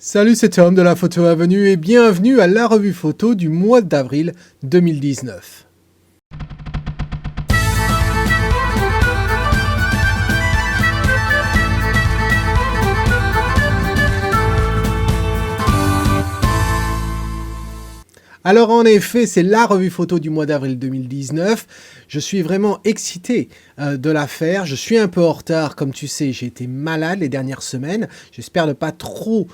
Salut, c'est Tom de la Photo Avenue et bienvenue à la revue photo du mois d'avril 2019. Alors en effet, c'est la revue photo du mois d'avril 2019. Je suis vraiment excité de la faire. Je suis un peu en retard, comme tu sais, j'ai été malade les dernières semaines. J'espère ne pas trop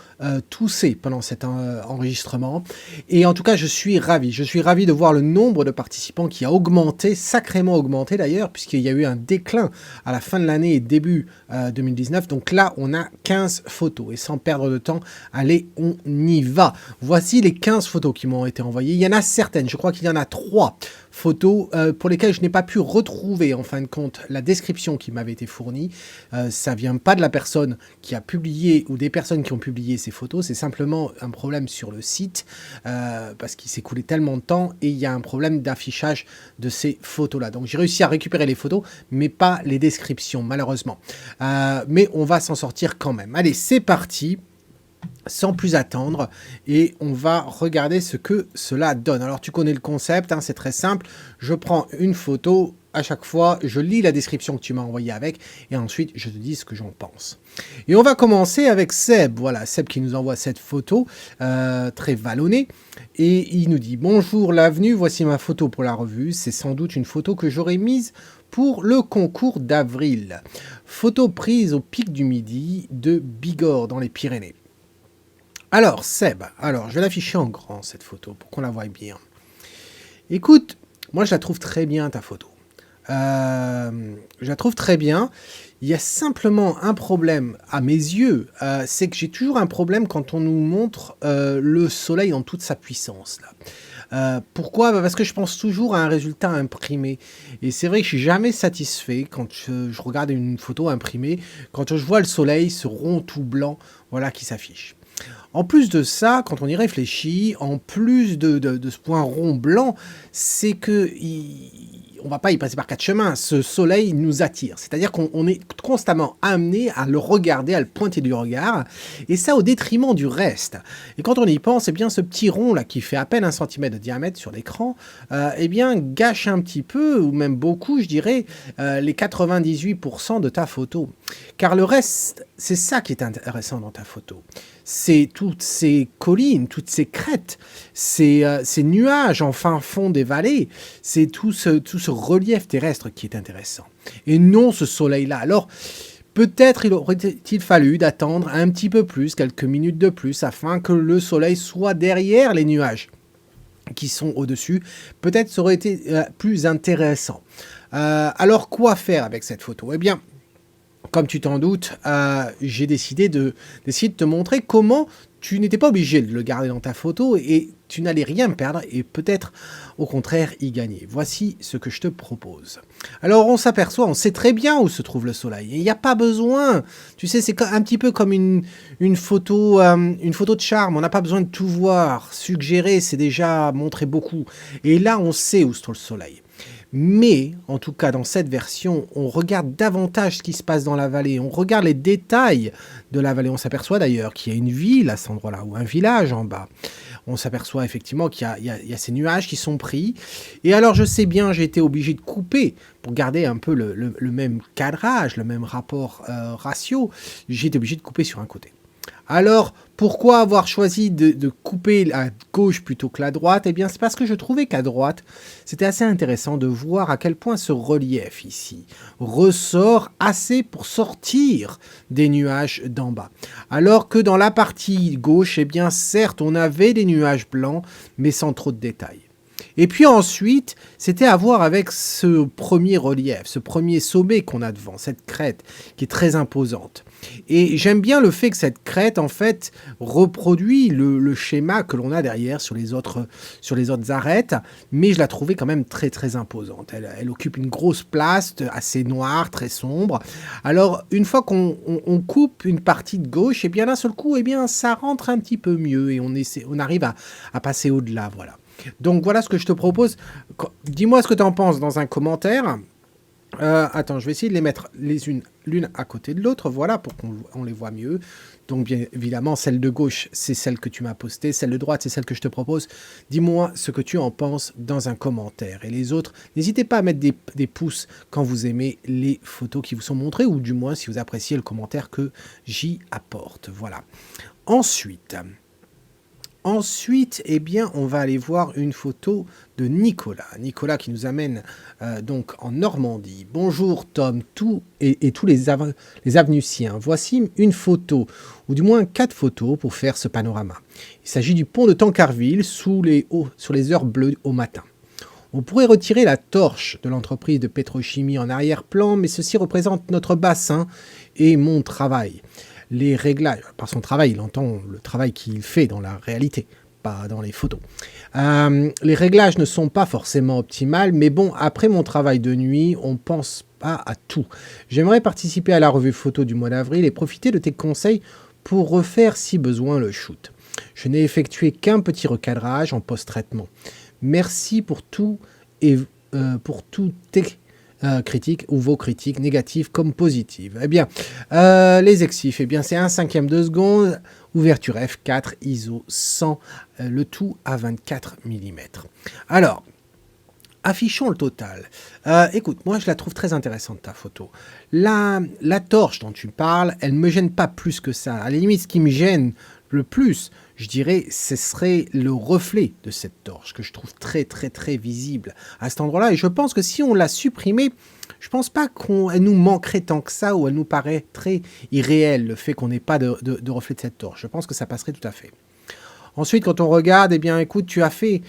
tousser pendant cet enregistrement. Et en tout cas, je suis ravi. Je suis ravi de voir le nombre de participants qui a augmenté, sacrément augmenté d'ailleurs, puisqu'il y a eu un déclin à la fin de l'année et début 2019. Donc là, on a 15 photos. Et sans perdre de temps, allez, on y va. Voici les 15 photos qui m'ont été envoyées. Il y en a certaines, je crois qu'il y en a 3 photos pour lesquelles je n'ai pas pu retrouver en fin de compte la description qui m'avait été fournie. Ça vient pas de la personne qui a publié ou des personnes qui ont publié ces photos, c'est simplement un problème sur le site parce qu'il s'est coulé tellement de temps et il y a un problème d'affichage de ces photos-là. Donc j'ai réussi à récupérer les photos, mais pas les descriptions malheureusement. Mais on va s'en sortir quand même. Allez, c'est parti! Sans plus attendre, et on va regarder ce que cela donne. Alors tu connais le concept, hein, c'est très simple. Je prends une photo, à chaque fois, je lis la description que tu m'as envoyée avec, et ensuite je te dis ce que j'en pense. Et on va commencer avec Seb. Voilà, Seb qui nous envoie cette photo, très vallonnée, et il nous dit « Bonjour l'avenue, voici ma photo pour la revue. C'est sans doute une photo que j'aurais mise pour le concours d'avril. Photo prise au pic du Midi de Bigorre dans les Pyrénées. » Alors, Seb, je vais l'afficher en grand, cette photo, pour qu'on la voie bien. Écoute, moi, je la trouve très bien, ta photo. Je la trouve très bien. Il y a simplement un problème, à mes yeux, c'est que j'ai toujours un problème quand on nous montre le soleil dans toute sa puissance, là. Pourquoi? Parce que je pense toujours à un résultat imprimé. Et c'est vrai que je suis jamais satisfait quand je regarde une photo imprimée, quand je vois le soleil, ce rond tout blanc, voilà, qui s'affiche. En plus de ça, quand on y réfléchit, en plus de ce point rond blanc, c'est que on va pas y passer par 4 chemins. Ce soleil nous attire. C'est-à-dire qu'on est constamment amené à le regarder, à le pointer du regard, et ça au détriment du reste. Et quand on y pense, eh bien, ce petit rond là qui fait à peine 1 centimètre de diamètre sur l'écran, eh bien, gâche un petit peu, ou même beaucoup, je dirais, les 98% de ta photo. Car le reste, c'est ça qui est intéressant dans ta photo. C'est toutes ces collines, toutes ces crêtes, ces nuages en fin fond des vallées, c'est tout ce relief terrestre qui est intéressant. Et non ce soleil-là. Alors, peut-être aurait-il fallu d'attendre un petit peu plus, quelques minutes de plus, afin que le soleil soit derrière les nuages qui sont au-dessus. Peut-être ça aurait été plus intéressant. Alors, quoi faire avec cette photo? Eh bien, comme tu t'en doutes, j'ai décidé d'essayer de te montrer comment tu n'étais pas obligé de le garder dans ta photo et tu n'allais rien perdre et peut-être au contraire y gagner. Voici ce que je te propose. Alors on s'aperçoit, on sait très bien où se trouve le soleil et il n'y a pas besoin, tu sais, c'est un petit peu comme une photo de charme, on n'a pas besoin de tout voir, suggérer c'est déjà montrer beaucoup et là on sait où se trouve le soleil. Mais, en tout cas, dans cette version, on regarde davantage ce qui se passe dans la vallée. On regarde les détails de la vallée. On s'aperçoit d'ailleurs qu'il y a une ville à cet endroit-là, ou un village en bas. On s'aperçoit effectivement qu'il y a ces nuages qui sont pris. Et alors, je sais bien, j'ai été obligé de couper pour garder un peu le même cadrage, le même rapport ratio. J'ai été obligé de couper sur un côté. Alors, pourquoi avoir choisi de couper à gauche plutôt que la droite? Eh bien, c'est parce que je trouvais qu'à droite, c'était assez intéressant de voir à quel point ce relief ici ressort assez pour sortir des nuages d'en bas. Alors que dans la partie gauche, eh bien, certes, on avait des nuages blancs, mais sans trop de détails. Et puis ensuite, c'était à voir avec ce premier relief, ce premier sommet qu'on a devant, cette crête qui est très imposante. Et j'aime bien le fait que cette crête, en fait, reproduit le schéma que l'on a derrière sur les autres arêtes, mais je la trouvais quand même très très imposante. Elle occupe une grosse place, assez noire, très sombre. Alors, une fois qu'on coupe une partie de gauche, et bien d'un seul coup, eh bien, ça rentre un petit peu mieux et on arrive à passer au-delà, voilà. Donc voilà ce que je te propose. Dis-moi ce que tu en penses dans un commentaire. Attends, je vais essayer de les mettre l'une à côté de l'autre, voilà, pour qu'on les voit mieux. Donc, bien évidemment, celle de gauche, c'est celle que tu m'as postée. Celle de droite, c'est celle que je te propose. Dis-moi ce que tu en penses dans un commentaire. Et les autres, n'hésitez pas à mettre des pouces quand vous aimez les photos qui vous sont montrées, ou du moins si vous appréciez le commentaire que j'y apporte. Voilà. Ensuite, eh bien, on va aller voir une photo de Nicolas. Nicolas qui nous amène donc en Normandie. Bonjour Tom, et tous les avenusiens. Voici une photo, ou du moins 4 photos pour faire ce panorama. Il s'agit du pont de Tancarville sur les heures bleues au matin. On pourrait retirer la torche de l'entreprise de pétrochimie en arrière-plan, mais ceci représente notre bassin et mon travail. Les réglages, par son travail, il entend le travail qu'il fait dans la réalité, pas dans les photos. Les réglages ne sont pas forcément optimales, mais bon, après mon travail de nuit, on pense pas à tout. J'aimerais participer à la revue photo du mois d'avril et profiter de tes conseils pour refaire si besoin le shoot. Je n'ai effectué qu'un petit recadrage en post-traitement. Merci pour tout et pour toutes tes critiques ou vos critiques négatives comme positives. Eh bien, les exifs, eh bien, c'est 1/5 de seconde, ouverture f4, ISO 100, le tout à 24 mm. Alors, affichons le total. Écoute, moi je la trouve très intéressante ta photo. La torche dont tu parles, elle ne me gêne pas plus que ça. À la limite, ce qui me gêne le plus, je dirais, ce serait le reflet de cette torche que je trouve très très très visible à cet endroit-là. Et je pense que si on l'a supprimée, je pense pas qu'elle nous manquerait tant que ça ou elle nous paraîtrait irréelle, le fait qu'on n'ait pas de reflet de cette torche. Je pense que ça passerait tout à fait. Ensuite, quand on regarde, eh bien écoute, tu as fait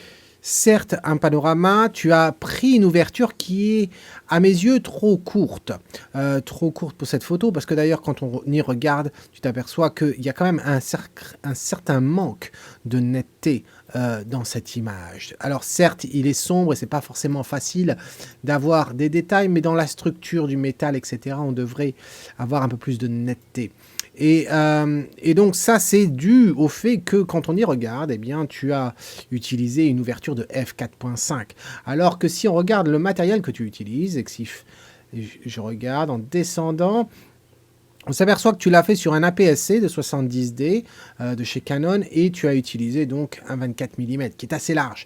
certes un panorama, tu as pris une ouverture qui est, à mes yeux, trop courte. Trop courte pour cette photo, parce que d'ailleurs, quand on y regarde, tu t'aperçois qu'il y a quand même un certain manque de netteté dans cette image. Alors certes, il est sombre et c'est pas forcément facile d'avoir des détails, mais dans la structure du métal, etc., on devrait avoir un peu plus de netteté. Et donc ça, c'est dû au fait que quand on y regarde, eh bien, tu as utilisé une ouverture de f4.5. Alors que si on regarde le matériel que tu utilises, et que si je regarde en descendant, on s'aperçoit que tu l'as fait sur un APS-C de 70D de chez Canon et tu as utilisé donc un 24 mm qui est assez large.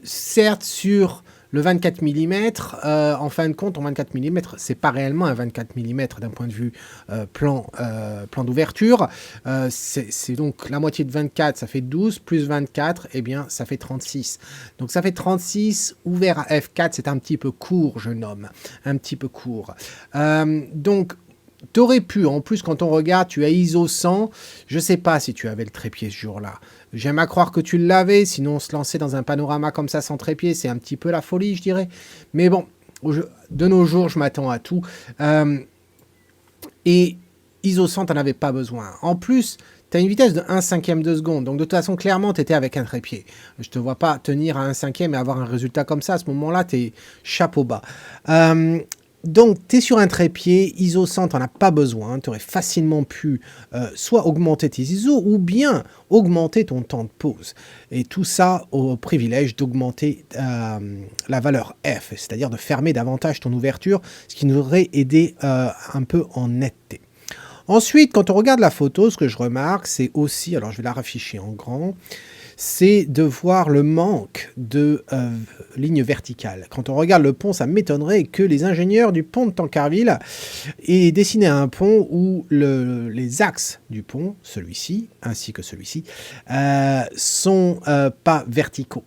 Certes, sur le 24 mm, en fin de compte, en 24 mm, c'est pas réellement un 24 mm d'un point de vue plan d'ouverture. C'est donc la moitié de 24, ça fait 12, plus 24, eh bien, ça fait 36. Donc ça fait 36, ouvert à f4, c'est un petit peu court, jeune homme. Un petit peu court. Donc, t'aurais pu, en plus, quand on regarde, tu as ISO 100. Je sais pas si tu avais le trépied ce jour-là. J'aime à croire que tu l'avais, sinon se lancer dans un panorama comme ça sans trépied, c'est un petit peu la folie, je dirais. Mais bon, de nos jours, je m'attends à tout. Et ISO 100, t'en avais pas besoin. En plus, tu as une vitesse de 1/5 de seconde. Donc de toute façon, clairement, tu étais avec un trépied. Je te vois pas tenir à 1/5 et avoir un résultat comme ça. À ce moment-là, tu es chapeau bas. Donc, tu es sur un trépied, ISO 100, tu n'en as pas besoin. Tu aurais facilement pu soit augmenter tes ISO ou bien augmenter ton temps de pause. Et tout ça au privilège d'augmenter la valeur F, c'est-à-dire de fermer davantage ton ouverture, ce qui nous aurait aidé un peu en netteté. Ensuite, quand on regarde la photo, ce que je remarque, c'est aussi, alors je vais la rafficher en grand, c'est de voir le manque de lignes verticales. Quand on regarde le pont, ça m'étonnerait que les ingénieurs du pont de Tancarville aient dessiné un pont où les axes du pont, celui-ci ainsi que celui-ci, sont pas verticaux.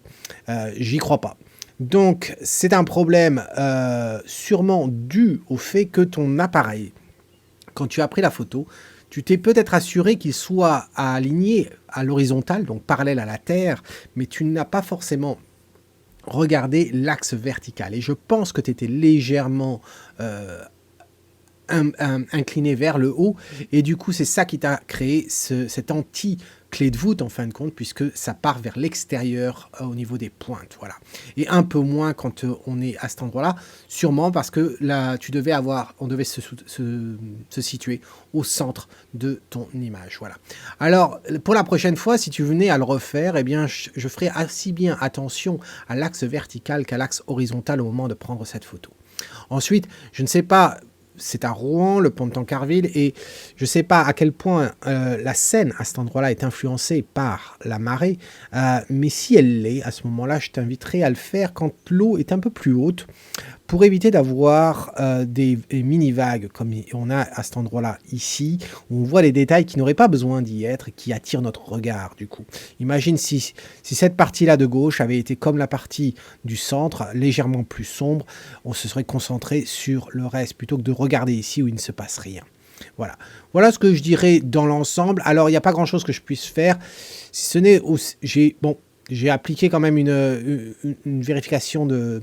J'y crois pas. Donc c'est un problème sûrement dû au fait que ton appareil, quand tu as pris la photo, tu t'es peut-être assuré qu'il soit aligné à l'horizontale, donc parallèle à la Terre, mais tu n'as pas forcément regardé l'axe vertical. Et je pense que tu étais légèrement incliné vers le haut, et du coup c'est ça qui t'a créé cette anti-clé de voûte en fin de compte, puisque ça part vers l'extérieur au niveau des pointes, voilà. Et un peu moins quand on est à cet endroit-là, sûrement parce que là on devait se situer au centre de ton image, voilà. Alors pour la prochaine fois, si tu venais à le refaire, eh bien je ferai aussi bien attention à l'axe vertical qu'à l'axe horizontal au moment de prendre cette photo. Ensuite, je ne sais pas, c'est à Rouen, le pont de Tancarville, et je ne sais pas à quel point la Seine, à cet endroit-là, est influencée par la marée, mais si elle l'est, à ce moment-là, je t'inviterai à le faire quand l'eau est un peu plus haute, pour éviter d'avoir des mini-vagues comme on a à cet endroit-là ici, où on voit les détails qui n'auraient pas besoin d'y être et qui attirent notre regard du coup. Imagine si cette partie-là de gauche avait été comme la partie du centre, légèrement plus sombre, on se serait concentré sur le reste plutôt que de regarder ici où il ne se passe rien. Voilà. Voilà ce que je dirais dans l'ensemble. Alors, il n'y a pas grand-chose que je puisse faire, si ce n'est... J'ai appliqué quand même une vérification de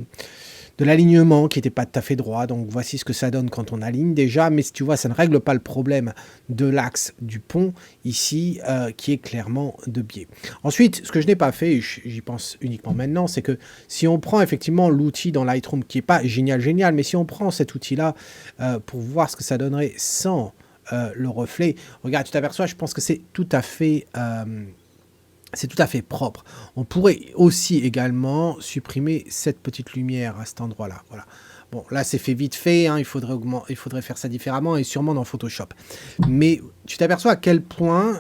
l'alignement qui n'était pas tout à fait droit. Donc voici ce que ça donne quand on aligne déjà. Mais si tu vois, ça ne règle pas le problème de l'axe du pont ici, qui est clairement de biais. Ensuite, ce que je n'ai pas fait, et j'y pense uniquement maintenant, c'est que si on prend effectivement l'outil dans Lightroom, qui n'est pas génial, mais si on prend cet outil-là pour voir ce que ça donnerait sans le reflet, regarde, tu t'aperçois, je pense que c'est tout à fait... c'est tout à fait propre. On pourrait aussi également supprimer cette petite lumière à cet endroit-là. Voilà. Bon, là, c'est fait vite fait. Hein, il faudrait faire ça différemment et sûrement dans Photoshop. Mais tu t'aperçois à quel point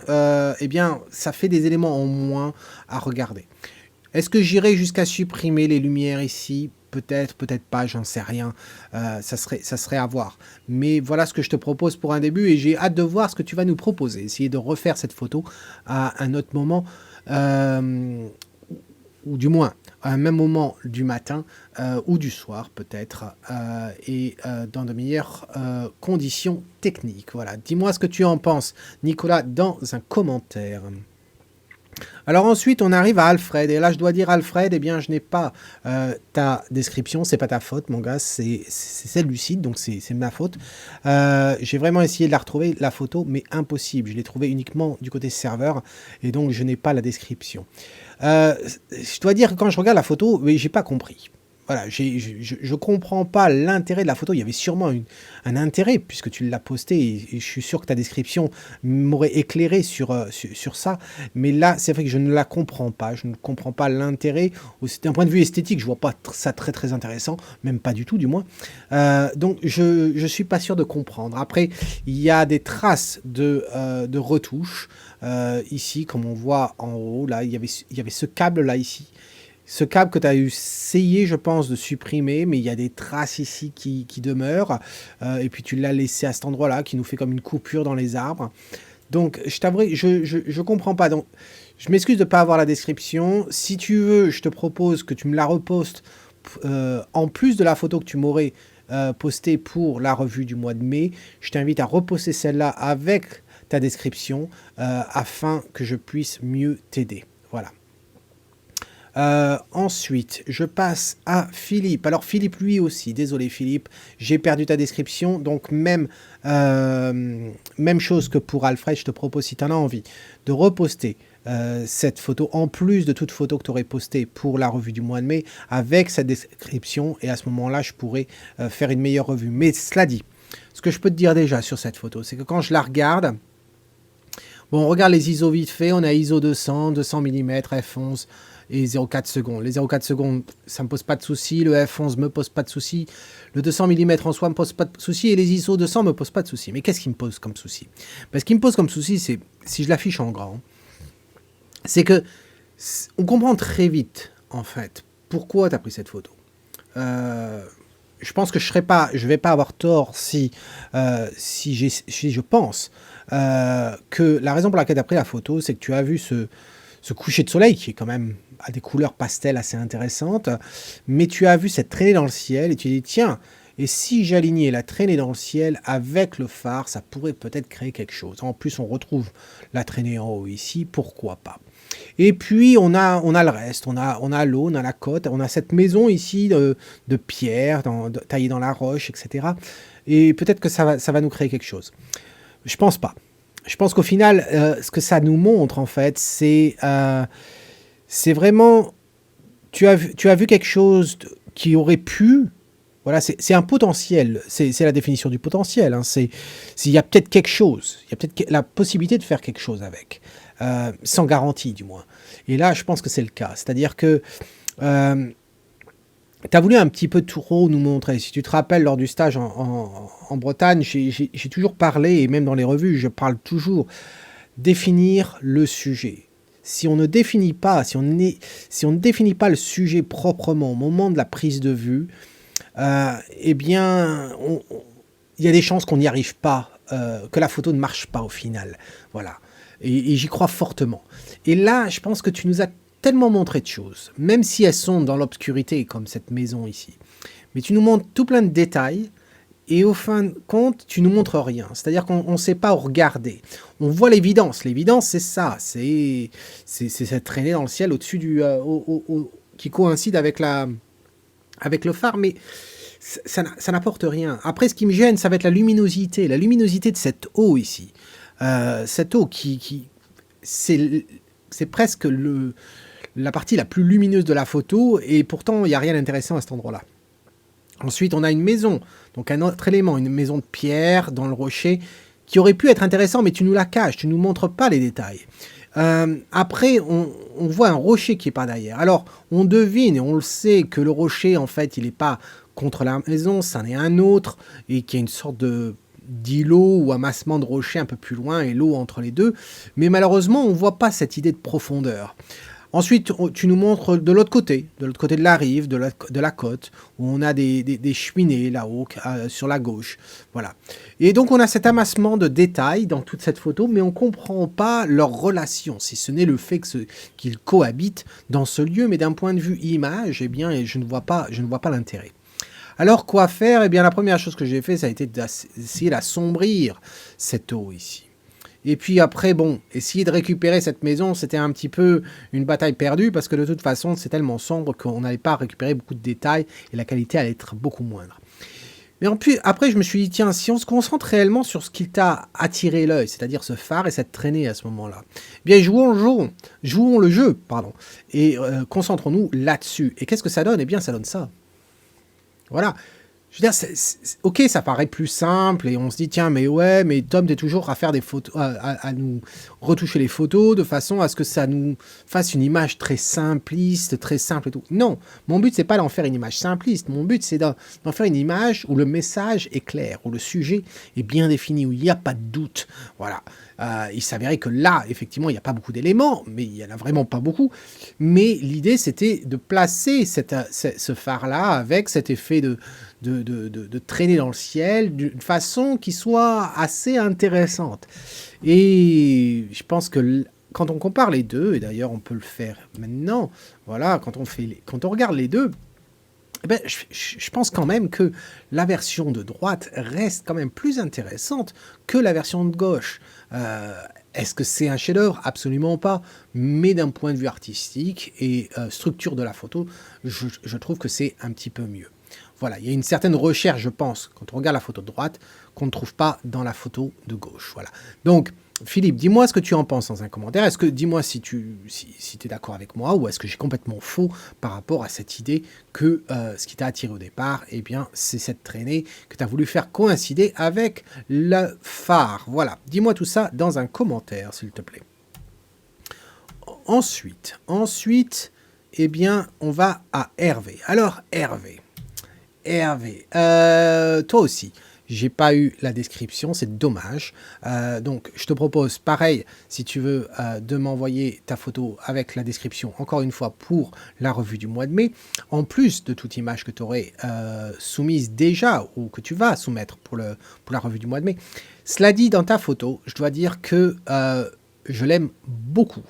eh bien, ça fait des éléments en moins à regarder. Est-ce que j'irai jusqu'à supprimer les lumières ici ? Peut-être, peut-être pas, j'en sais rien. Ça serait à voir. Mais voilà ce que je te propose pour un début et j'ai hâte de voir ce que tu vas nous proposer. Essayer de refaire cette photo à un autre moment. Ou du moins à un même moment du matin ou du soir peut-être, et dans de meilleures conditions techniques. Voilà, dis-moi ce que tu en penses, Nicolas, dans un commentaire. Alors ensuite, on arrive à Alfred. Et là, je dois dire Alfred, eh bien, je n'ai pas ta description. C'est pas ta faute, mon gars. C'est celle du site, donc c'est ma faute. J'ai vraiment essayé de la retrouver, la photo, mais impossible. Je l'ai trouvée uniquement du côté serveur. Et donc, je n'ai pas la description. Je dois dire que quand je regarde la photo, mais j'ai pas compris. Voilà, je comprends pas l'intérêt de la photo. Il y avait sûrement un intérêt puisque tu l'as posté et je suis sûr que ta description m'aurait éclairé sur ça. Mais là, c'est vrai que je ne la comprends pas. Je ne comprends pas l'intérêt. D'un point de vue esthétique, je vois pas ça très très intéressant, même pas du tout du moins. Donc je suis pas sûr de comprendre. Après, il y a des traces de retouches ici, comme on voit en haut. Là, il y avait ce câble là ici. Ce câble que tu as essayé, je pense, de supprimer, mais il y a des traces ici qui demeurent. Et puis tu l'as laissé à cet endroit-là, qui nous fait comme une coupure dans les arbres. Donc, je t'avouerai, je comprends pas. Donc, je m'excuse de ne pas avoir la description. Si tu veux, je te propose que tu me la repostes en plus de la photo que tu m'aurais postée pour la revue du mois de mai. Je t'invite à reposter celle-là avec ta description afin que je puisse mieux t'aider. Voilà. Ensuite, je passe à Philippe. Alors Philippe, lui aussi, désolé Philippe, j'ai perdu ta description, donc même chose que pour Alfred, je te propose, si tu en as envie, de reposter cette photo, en plus de toute photo que tu aurais postée pour la revue du mois de mai, avec cette description, et à ce moment-là, je pourrais faire une meilleure revue. Mais cela dit, ce que je peux te dire déjà sur cette photo, c'est que quand je la regarde, bon, on regarde les ISO vite fait, on a ISO 200, 200 mm, f11, et 0,4 secondes. Les 0,4 secondes, ça ne me pose pas de souci. Le f11 me pose pas de souci. Le 200 mm en soi me pose pas de souci. Et les ISO 200 me posent pas de souci. Mais qu'est-ce qui me pose comme souci? Ce qui me pose comme souci, c'est, si je l'affiche en grand, c'est que on comprend très vite, en fait, pourquoi tu as pris cette photo. Je pense que je vais pas avoir tort si je pense que la raison pour laquelle tu as pris la photo, c'est que tu as vu ce coucher de soleil qui est quand même à des couleurs pastel assez intéressantes, mais tu as vu cette traînée dans le ciel et tu dis tiens, et si j'alignais la traînée dans le ciel avec le phare, ça pourrait peut-être créer quelque chose. En plus, on retrouve la traînée en haut ici, pourquoi pas. Et puis on a le reste, on a l'eau, on a la côte, on a cette maison ici de pierre taillée dans la roche, etc. Et peut-être que ça va nous créer quelque chose. Je pense pas. Je pense qu'au final, ce que ça nous montre, en fait, c'est vraiment... Tu as vu quelque chose qui aurait pu... Voilà, c'est un potentiel. C'est la définition du potentiel. Hein. Il y a peut-être quelque chose. Il y a peut-être la possibilité de faire quelque chose avec. Sans garantie, du moins. Et là, je pense que c'est le cas. C'est-à-dire que... Tu as voulu un petit peu trop nous montrer. Si tu te rappelles, lors du stage en Bretagne, j'ai toujours parlé, et même dans les revues, je parle toujours, définir le sujet. Si on ne définit pas, si on ne définit pas le sujet proprement au moment de la prise de vue, eh bien, il y a des chances qu'on n'y arrive pas, que la photo ne marche pas au final. Voilà. Et j'y crois fortement. Et là, je pense que tu nous as tellement montré de choses, même si elles sont dans l'obscurité, comme cette maison ici. Mais tu nous montres tout plein de détails, et au fin de compte, tu nous montres rien. C'est-à-dire qu'on ne sait pas où regarder. On voit l'évidence. L'évidence, c'est ça. C'est cette traînée dans le ciel au-dessus du... qui coïncide avec le phare, mais ça n'apporte rien. Après, ce qui me gêne, ça va être la luminosité de cette eau ici. Cette eau c'est presque la partie la plus lumineuse de la photo, et pourtant, il n'y a rien d'intéressant à cet endroit-là. Ensuite, on a une maison, donc un autre élément, une maison de pierre dans le rocher, qui aurait pu être intéressant, mais tu nous la caches, tu ne nous montres pas les détails. Après, on voit un rocher qui est par derrière. Alors, on devine et on le sait que le rocher, en fait, il n'est pas contre la maison, c'en est un autre, et qu'il y a une sorte d'îlot ou amassement de rochers un peu plus loin et l'eau entre les deux. Mais malheureusement, on ne voit pas cette idée de profondeur. Ensuite, tu nous montres de l'autre côté de la rive, de la côte, où on a des cheminées là-haut, sur la gauche. Voilà. Et donc, on a cet amassement de détails dans toute cette photo, mais on ne comprend pas leur relation, si ce n'est le fait qu'ils cohabitent dans ce lieu, mais d'un point de vue image, eh bien, je ne vois pas l'intérêt. Alors, quoi faire? Eh bien, la première chose que j'ai fait, ça a été d'essayer d'assombrir cette eau ici. Et puis après, bon, essayer de récupérer cette maison, c'était un petit peu une bataille perdue, parce que de toute façon, c'est tellement sombre qu'on n'allait pas récupérer beaucoup de détails, et la qualité allait être beaucoup moindre. Mais après, je me suis dit, tiens, si on se concentre réellement sur ce qui t'a attiré l'œil, c'est-à-dire ce phare et cette traînée à ce moment-là, eh bien, jouons le jeu, et concentrons-nous là-dessus. Et qu'est-ce que ça donne? Eh bien, ça donne ça. Voilà. Je veux dire, ok, ça paraît plus simple, et on se dit, tiens, mais ouais, mais Tom, t'es toujours à faire des photos, à nous retoucher les photos de façon à ce que ça nous fasse une image très simpliste, très simple et tout. Non, mon but, c'est pas d'en faire une image simpliste. Mon but, c'est d'en faire une image où le message est clair, où le sujet est bien défini, où il n'y a pas de doute. Voilà. Il s'avérait que là, effectivement, il n'y a pas beaucoup d'éléments, mais il n'y en a vraiment pas beaucoup. Mais l'idée, c'était de placer ce phare-là avec cet effet de traîner dans le ciel d'une façon qui soit assez intéressante. Et je pense que quand on compare les deux, et d'ailleurs on peut le faire maintenant, voilà, quand on regarde les deux, eh ben, je pense quand même que la version de droite reste quand même plus intéressante que la version de gauche. Est-ce que c'est un chef-d'œuvre? Absolument pas. Mais d'un point de vue artistique et structure de la photo, je trouve que c'est un petit peu mieux. Voilà, il y a une certaine recherche, je pense, quand on regarde la photo de droite, qu'on ne trouve pas dans la photo de gauche. Voilà. Donc, Philippe, dis-moi ce que tu en penses dans un commentaire. Dis-moi si tu es d'accord avec moi, ou est-ce que j'ai complètement faux par rapport à cette idée que ce qui t'a attiré au départ, eh bien, c'est cette traînée que tu as voulu faire coïncider avec le phare. Voilà, dis-moi tout ça dans un commentaire, s'il te plaît. Ensuite, eh bien, on va à Hervé. Alors, Hervé, toi aussi, j'ai pas eu la description, c'est dommage. Donc, je te propose, pareil, si tu veux, de m'envoyer ta photo avec la description, encore une fois, pour la revue du mois de mai, en plus de toute image que tu aurais soumise déjà, ou que tu vas soumettre pour la revue du mois de mai. Cela dit, dans ta photo, je dois dire que je l'aime beaucoup,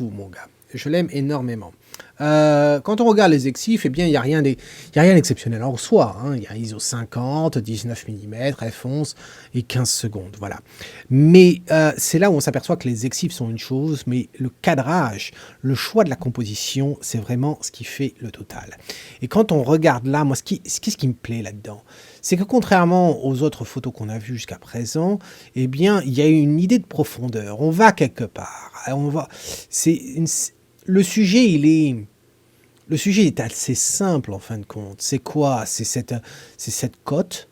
mon gars. Je l'aime énormément. Quand on regarde les exifs, eh bien, il n'y a rien d'exceptionnel en soi. Il y a ISO 50, 19 mm, f11 et 15 secondes. Voilà. Mais c'est là où on s'aperçoit que les exifs sont une chose, mais le cadrage, le choix de la composition, c'est vraiment ce qui fait le total. Et quand on regarde là, moi, qu'est-ce qui me plaît là-dedans? C'est que contrairement aux autres photos qu'on a vues jusqu'à présent, eh bien, il y a une idée de profondeur. On va quelque part. Le sujet est assez simple en fin de compte. C'est quoi? C'est cette côte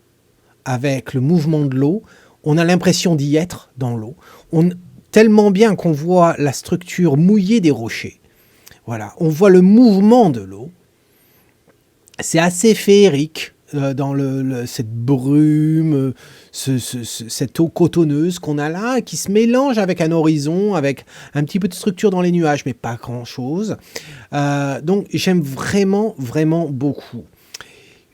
avec le mouvement de l'eau. On a l'impression d'y être dans l'eau. Tellement bien qu'on voit la structure mouillée des rochers. Voilà, on voit le mouvement de l'eau. c'est assez féerique dans cette brume, cette eau cotonneuse qu'on a là, qui se mélange avec un horizon, avec un petit peu de structure dans les nuages, mais pas grand-chose. Donc j'aime vraiment, vraiment beaucoup.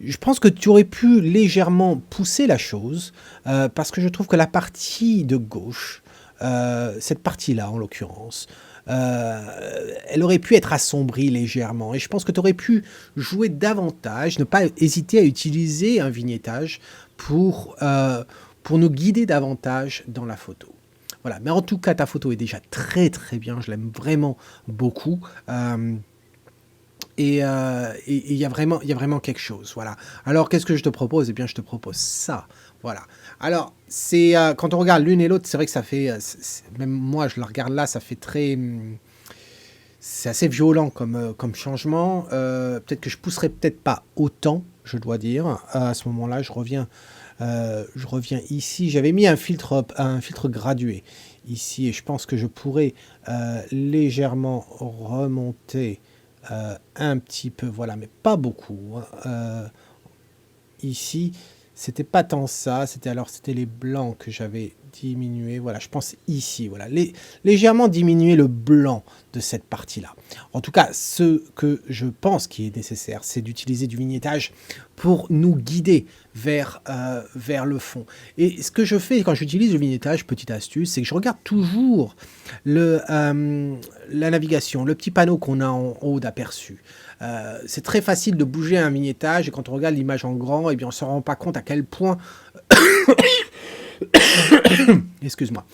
Je pense que tu aurais pu légèrement pousser la chose, parce que je trouve que la partie de gauche, cette partie-là en l'occurrence, elle aurait pu être assombrie légèrement. Et je pense que tu aurais pu jouer davantage, ne pas hésiter à utiliser un vignettage pour nous guider davantage dans la photo. Voilà, mais en tout cas, ta photo est déjà très très bien, je l'aime vraiment beaucoup. Et il y a vraiment quelque chose, voilà. Alors, qu'est-ce que je te propose? Eh bien, je te propose ça, voilà. Alors, c'est quand on regarde l'une et l'autre, c'est vrai que ça fait, même moi, je la regarde là, ça fait très, c'est assez violent comme changement. Peut-être que je pousserai peut-être pas autant, je dois dire. À ce moment-là, je reviens ici. J'avais mis un filtre gradué ici, et je pense que je pourrais légèrement remonter un petit peu, voilà, mais pas beaucoup. Ici, c'était pas tant ça, c'était les blancs que j'avais diminué. Voilà, je pense ici, voilà, légèrement diminuer le blanc de cette partie-là. En tout cas, ce que je pense qui est nécessaire, c'est d'utiliser du vignettage pour nous guider vers le fond. Et ce que je fais quand j'utilise le vignettage, petite astuce, c'est que je regarde toujours la navigation, le petit panneau qu'on a en haut d'aperçu. C'est très facile de bouger un vignettage, et quand on regarde l'image en grand, eh bien, on ne se rend pas compte à quel point... Excuse-moi.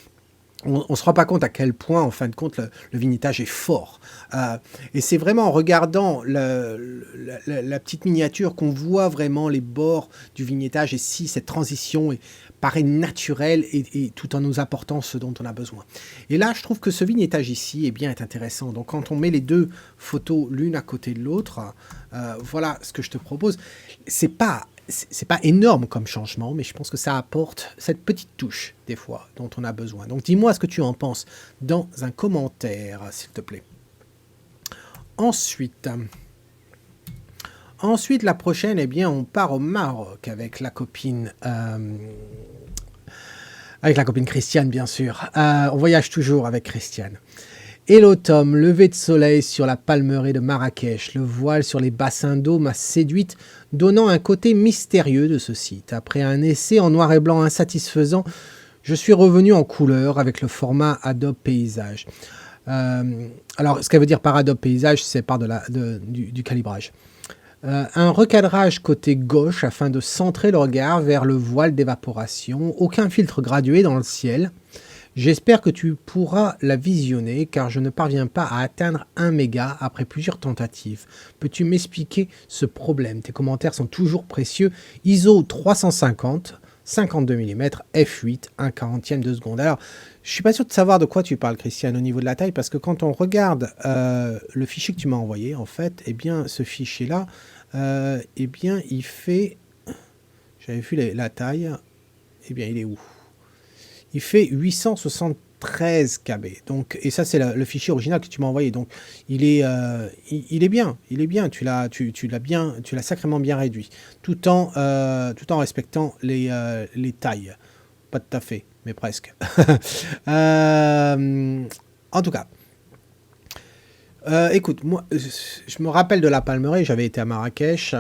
On ne se rend pas compte à quel point, en fin de compte, le vignettage est fort. Et c'est vraiment en regardant la petite miniature qu'on voit vraiment les bords du vignettage, et si cette transition paraît naturelle, et tout en nous apportant ce dont on a besoin. Et là, je trouve que ce vignettage ici est intéressant. Donc, quand on met les deux photos l'une à côté de l'autre, voilà ce que je te propose. C'est pas énorme comme changement, mais je pense que ça apporte cette petite touche, des fois, dont on a besoin. Donc, dis-moi ce que tu en penses dans un commentaire, s'il te plaît. Ensuite, la prochaine, eh bien, on part au Maroc avec la copine... Christiane, bien sûr. On voyage toujours avec Christiane. Hello Tom, lever de soleil sur la palmeraie de Marrakech, le voile sur les bassins d'eau m'a séduite, donnant un côté mystérieux de ce site. Après un essai en noir et blanc insatisfaisant, je suis revenu en couleur avec le format Adobe Paysage. Alors, ce qu'elle veut dire par Adobe Paysage, c'est par du calibrage. Un recadrage côté gauche afin de centrer le regard vers le voile d'évaporation, aucun filtre gradué dans le ciel. J'espère que tu pourras la visionner car je ne parviens pas à atteindre 1 méga après plusieurs tentatives. Peux-tu m'expliquer ce problème? Tes commentaires sont toujours précieux. ISO 350, 52 mm, f8, 1/40e de seconde. Alors, je suis pas sûr de savoir de quoi tu parles, Christiane, au niveau de la taille, parce que quand on regarde le fichier que tu m'as envoyé, en fait, eh bien, ce fichier-là, eh bien, il fait... J'avais vu la taille. Eh bien, il est où? Il fait 873 KB. Donc, et ça, c'est le fichier original que tu m'as envoyé. Donc, il est bien. Il est bien. Tu l'as sacrément bien réduit. Tout en respectant les tailles. Pas tout à fait, mais presque. En tout cas. Écoute, moi, je me rappelle de la Palmeraie. J'avais été à Marrakech.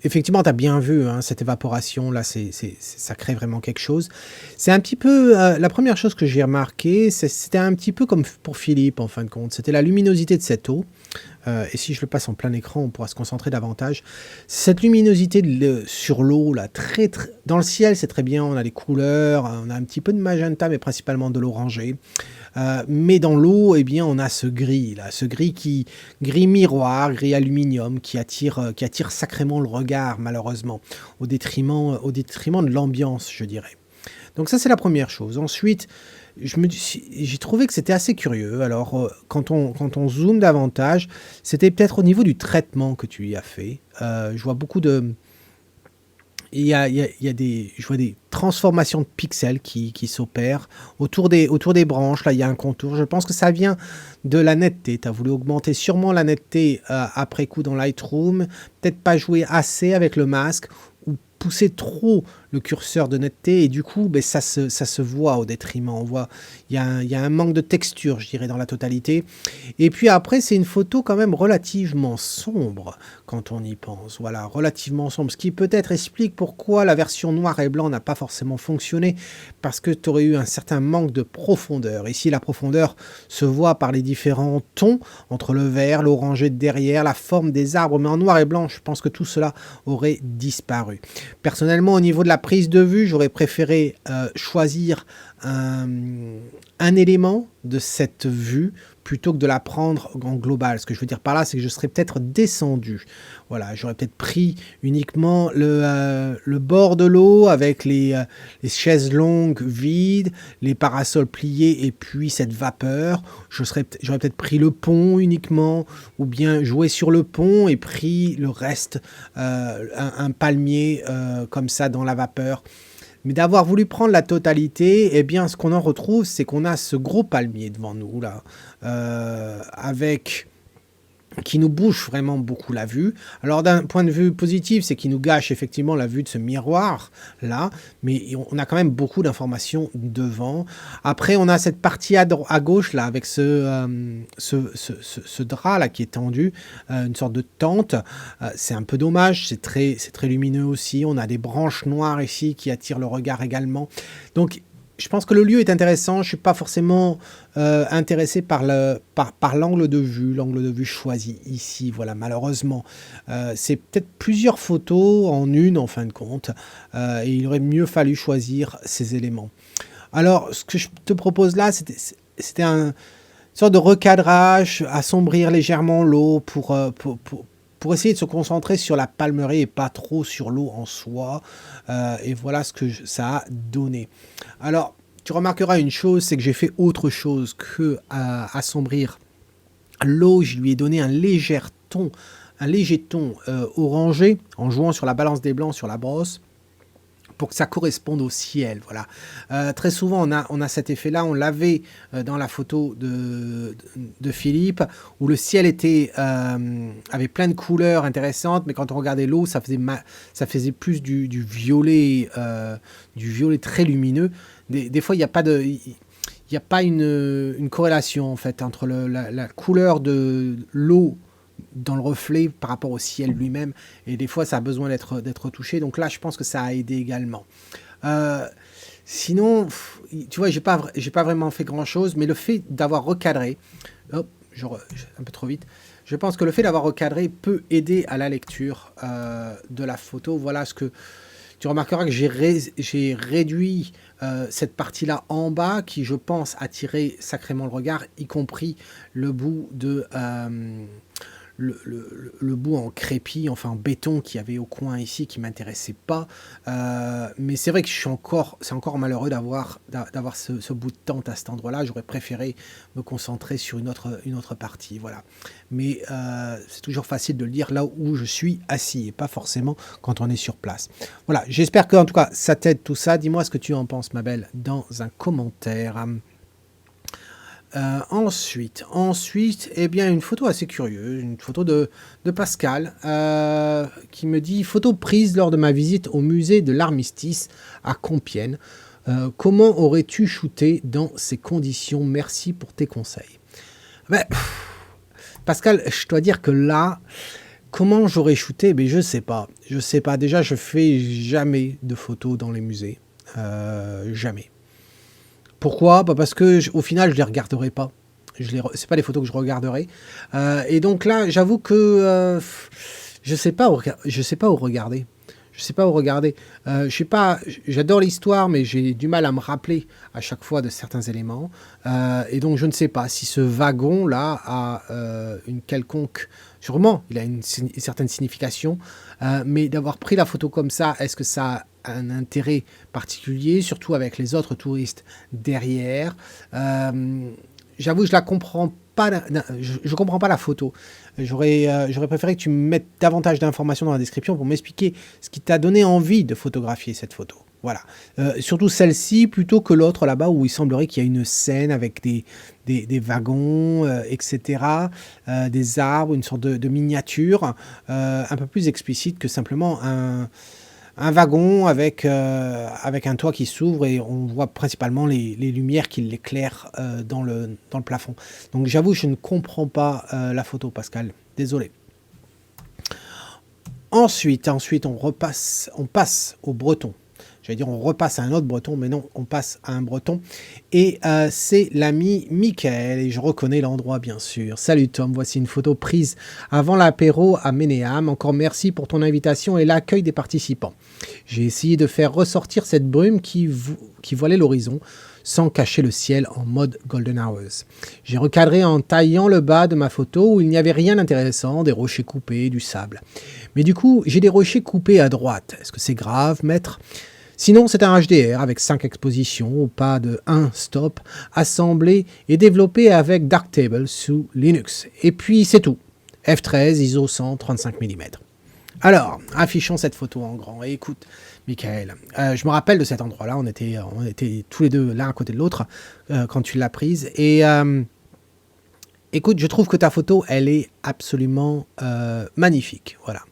Effectivement, tu as bien vu, hein, cette évaporation, là, ça crée vraiment quelque chose. C'est un petit peu... la première chose que j'ai remarqué, c'était un petit peu comme pour Philippe, en fin de compte. C'était la luminosité de cette eau. Et si je le passe en plein écran, on pourra se concentrer davantage. Cette luminosité sur l'eau, là, dans le ciel, c'est très bien. On a les couleurs, on a un petit peu de magenta, mais principalement de l'orangé. Mais dans l'eau, eh bien, on a ce gris, là, gris miroir, gris aluminium, qui attire sacrément le regard, malheureusement, au détriment de l'ambiance, je dirais. Donc ça, c'est la première chose. Ensuite, j'ai trouvé que c'était assez curieux. Alors, quand on zoome davantage, c'était peut-être au niveau du traitement que tu y as fait. Je vois beaucoup de... il y a je vois des transformations de pixels qui s'opèrent autour des branches. Là, il y a un contour. Je pense que ça vient de la netteté. Tu as voulu augmenter sûrement la netteté après coup dans Lightroom. Peut-être pas jouer assez avec le masque ou pousser trop le curseur de netteté. Et du coup, ben, ça se voit au détriment. On voit, il y a un manque de texture, je dirais, dans la totalité. Et puis après, c'est une photo quand même relativement sombre quand on y pense. Voilà, relativement sombre. Ce qui peut-être explique pourquoi la version noir et blanc n'a pas forcément fonctionné, parce que tu aurais eu un certain manque de profondeur. Ici, la profondeur se voit par les différents tons, entre le vert, l'orangé de derrière, la forme des arbres. Mais en noir et blanc, je pense que tout cela aurait disparu. Personnellement, au niveau de la prise de vue, j'aurais préféré choisir un élément de cette vue plutôt que de la prendre en global. Ce que je veux dire par là, c'est que je serais peut-être descendu. Voilà, j'aurais peut-être pris uniquement le bord de l'eau avec les chaises longues vides, les parasols pliés et puis cette vapeur. J'aurais peut-être pris le pont uniquement, ou bien joué sur le pont et pris le reste, un palmier comme ça dans la vapeur. Mais d'avoir voulu prendre la totalité, eh bien, ce qu'on en retrouve, c'est qu'on a ce gros palmier devant nous, là, avec qui nous bouche vraiment beaucoup la vue. Alors d'un point de vue positif, c'est qu'il nous gâche effectivement la vue de ce miroir là, mais on a quand même beaucoup d'informations devant. Après, on a cette partie à gauche là avec ce drap là qui est tendu, une sorte de tente. C'est un peu dommage, c'est très lumineux aussi. On a des branches noires ici qui attirent le regard également. Donc je pense que le lieu est intéressant. Je ne suis pas forcément intéressé par l'angle de vue choisi ici. Voilà, malheureusement. C'est peut-être plusieurs photos en une, en fin de compte. Et il aurait mieux fallu choisir ces éléments. Alors, ce que je te propose là, c'était une sorte de recadrage, assombrir légèrement l'eau pour essayer de se concentrer sur la palmeraie et pas trop sur l'eau en soi. Et voilà ce que ça a donné. Alors, tu remarqueras une chose, c'est que j'ai fait autre chose que assombrir l'eau. Je lui ai donné un léger ton orangé en jouant sur la balance des blancs sur la brosse, pour que ça corresponde au ciel. Voilà. Très souvent, on a cet effet-là. On l'avait dans la photo de Philippe, où le ciel avait plein de couleurs intéressantes, mais quand on regardait l'eau, ça faisait plus du violet très lumineux. Des fois, il n'y a pas une corrélation en fait entre la couleur de l'eau dans le reflet par rapport au ciel lui-même, et des fois ça a besoin d'être touché. Donc là je pense que ça a aidé également. Sinon tu vois, j'ai pas vraiment fait grand chose, mais le fait d'avoir recadré, un peu trop vite, je pense que le fait d'avoir recadré peut aider à la lecture de la photo. Voilà ce que tu remarqueras, que j'ai réduit cette partie-là en bas qui, je pense, attirait sacrément le regard, y compris le bout de le bout en crépi, enfin en béton qu'il y avait au coin ici, qui m'intéressait pas. Mais c'est vrai que c'est encore malheureux d'avoir ce bout de tente à cet endroit-là. J'aurais préféré me concentrer sur une autre partie. Voilà. Mais c'est toujours facile de le dire là où je suis assis et pas forcément quand on est sur place. Voilà. J'espère que en tout cas ça t'aide tout ça. Dis-moi ce que tu en penses, ma belle, dans un commentaire. Ensuite, eh bien, une photo assez curieuse, une photo de Pascal, qui me dit: photo prise lors de ma visite au musée de l'Armistice à Compiègne. Comment aurais-tu shooté dans ces conditions? Merci pour tes conseils. Pascal, je dois dire que là, comment j'aurais shooté? Ben, je sais pas. Déjà, je fais jamais de photos dans les musées. Jamais. Pourquoi? Parce que au final, je les regarderai pas. C'est pas les photos que je regarderai. Et donc là, j'avoue que je sais pas où regarder. Je sais pas où regarder. J'adore l'histoire, mais j'ai du mal à me rappeler à chaque fois de certains éléments. Et donc, je ne sais pas si ce wagon-là a une quelconque... Sûrement, il a une certaine signification. Mais d'avoir pris la photo comme ça, est-ce que ça a un intérêt particulier, surtout avec les autres touristes derrière? j'avoue, je la comprends pas, je comprends pas la photo. J'aurais préféré que tu me mettes davantage d'informations dans la description pour m'expliquer ce qui t'a donné envie de photographier cette photo. Voilà. Surtout celle-ci plutôt que l'autre là-bas où il semblerait qu'il y a une scène avec des wagons, etc., des arbres, une sorte de miniature un peu plus explicite que simplement un wagon avec un toit qui s'ouvre et on voit principalement les lumières qui l'éclairent dans le plafond. Donc j'avoue, je ne comprends pas la photo, Pascal. Désolé. Ensuite, on passe au breton. J'allais dire on repasse à un autre breton, mais non, on passe à un breton. Et c'est l'ami Michael, et je reconnais l'endroit bien sûr. Salut Tom, voici une photo prise avant l'apéro à Ménéam. Encore merci pour ton invitation et l'accueil des participants. J'ai essayé de faire ressortir cette brume qui voilait l'horizon, sans cacher le ciel en mode Golden Hours. J'ai recadré en taillant le bas de ma photo où il n'y avait rien d'intéressant, des rochers coupés, du sable. Mais du coup, j'ai des rochers coupés à droite. Est-ce que c'est grave, maître ? Sinon, c'est un HDR avec 5 expositions au pas de 1 stop, assemblé et développé avec Darktable sous Linux. Et puis, c'est tout. F13, ISO 100, 35 mm. Alors, affichons cette photo en grand. Et écoute, Michael, je me rappelle de cet endroit-là. On était tous les deux l'un à côté de l'autre quand tu l'as prise. Et écoute, je trouve que ta photo, elle est absolument magnifique. Voilà.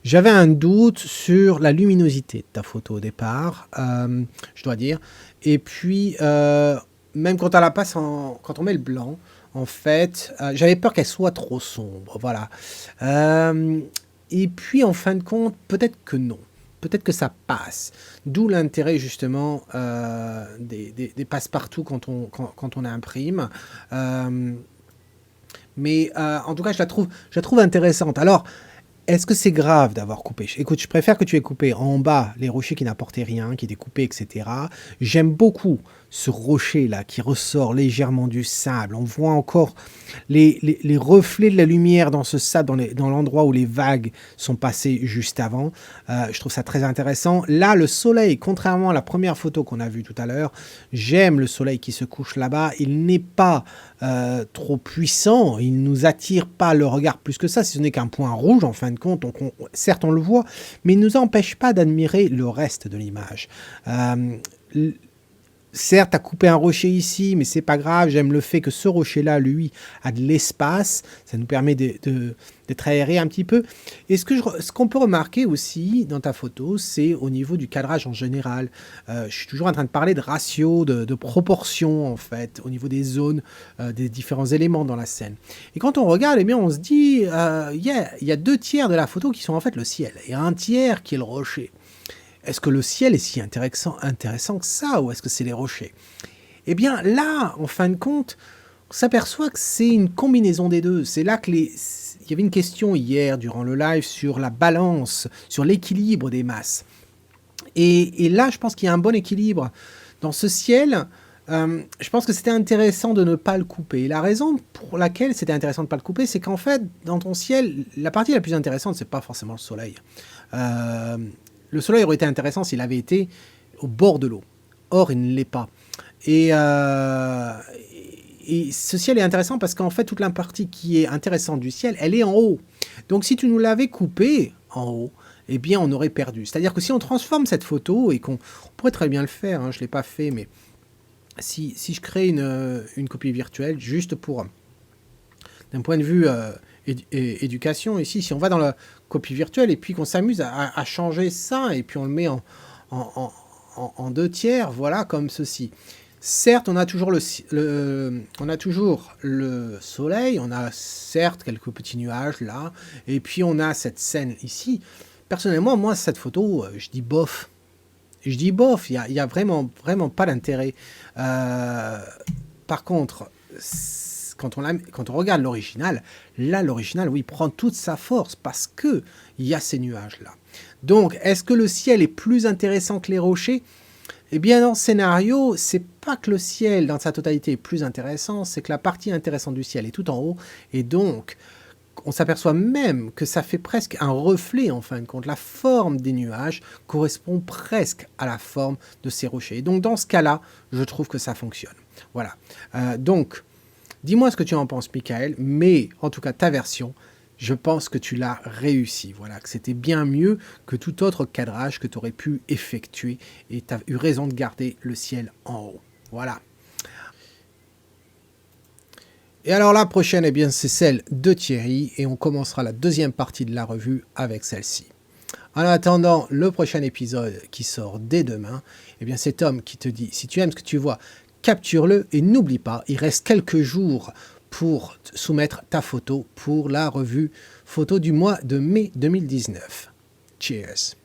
J'avais un doute sur la luminosité de ta photo au départ, je dois dire. Et puis, même quand quand on met le blanc, en fait, j'avais peur qu'elle soit trop sombre. Voilà. Et puis, en fin de compte, peut-être que non. Peut-être que ça passe. D'où l'intérêt, justement, des passe-partout quand on imprime. Mais en tout cas, je la trouve intéressante. Alors, est-ce que c'est grave d'avoir coupé ? Écoute, je préfère que tu aies coupé en bas les rochers qui n'apportaient rien, qui étaient coupés, etc. J'aime beaucoup ce rocher-là qui ressort légèrement du sable. On voit encore les reflets de la lumière dans ce sable, dans l'endroit où les vagues sont passées juste avant. Je trouve ça très intéressant. Là, le soleil, contrairement à la première photo qu'on a vue tout à l'heure, j'aime le soleil qui se couche là-bas. Il n'est pas trop puissant, il ne nous attire pas le regard plus que ça, si ce n'est qu'un point rouge en fin de compte. Donc certes, on le voit, mais il ne nous empêche pas d'admirer le reste de l'image. Certes, tu as coupé un rocher ici, mais c'est pas grave. J'aime le fait que ce rocher-là, lui, a de l'espace. Ça nous permet d'être aéré un petit peu. Et ce qu'on peut remarquer aussi dans ta photo, c'est au niveau du cadrage en général. Je suis toujours en train de parler de ratio, de proportion, en fait, au niveau des zones, des différents éléments dans la scène. Et quand on regarde, eh bien, on se dit, il y a 2 tiers de la photo qui sont en fait le ciel, et 1 tiers qui est le rocher. Est-ce que le ciel est si intéressant que ça, ou est-ce que c'est les rochers ? Eh bien là, en fin de compte, on s'aperçoit que c'est une combinaison des deux. C'est là que il y avait une question hier durant le live sur la balance, sur l'équilibre des masses. Et là, je pense qu'il y a un bon équilibre. Dans ce ciel, je pense que c'était intéressant de ne pas le couper. Et la raison pour laquelle c'était intéressant de ne pas le couper, c'est qu'en fait, dans ton ciel, la partie la plus intéressante, c'est pas forcément le soleil. Le soleil aurait été intéressant s'il avait été au bord de l'eau. Or, il ne l'est pas. Et ce ciel est intéressant parce qu'en fait, toute la partie qui est intéressante du ciel, elle est en haut. Donc, si tu nous l'avais coupé en haut, eh bien, on aurait perdu. C'est-à-dire que si on transforme cette photo, et on pourrait très bien le faire, hein, je ne l'ai pas fait, mais si je crée une copie virtuelle, juste pour, d'un point de vue éducation, ici, si on va dans la copie virtuelle et puis qu'on s'amuse à changer ça, et puis on le met en 2 tiers, voilà, comme ceci. Certes, on a toujours le soleil, on a certes quelques petits nuages là, et puis on a cette scène ici. Personnellement, moi, cette photo, je dis bof. Il y a vraiment pas d'intérêt. Par contre, quand on regarde l'original, là, l'original, oui, prend toute sa force parce que il y a ces nuages-là. Donc, est-ce que le ciel est plus intéressant que les rochers ? Eh bien, dans le scénario, c'est pas que le ciel, dans sa totalité, est plus intéressant, c'est que la partie intéressante du ciel est tout en haut, et donc, on s'aperçoit même que ça fait presque un reflet, en fin de compte. La forme des nuages correspond presque à la forme de ces rochers. Et donc, dans ce cas-là, je trouve que ça fonctionne. Voilà. Donc, Dis-moi ce que tu en penses, Michael, mais en tout cas ta version, je pense que tu l'as réussi. Voilà, que c'était bien mieux que tout autre cadrage que tu aurais pu effectuer et tu as eu raison de garder le ciel en haut. Voilà. Et alors la prochaine, eh bien, c'est celle de Thierry et on commencera la deuxième partie de la revue avec celle-ci. En attendant le prochain épisode qui sort dès demain, eh bien, c'est Tom qui te dit, si tu aimes ce que tu vois, capture-le et n'oublie pas, il reste quelques jours pour soumettre ta photo pour la revue photo du mois de mai 2019. Cheers!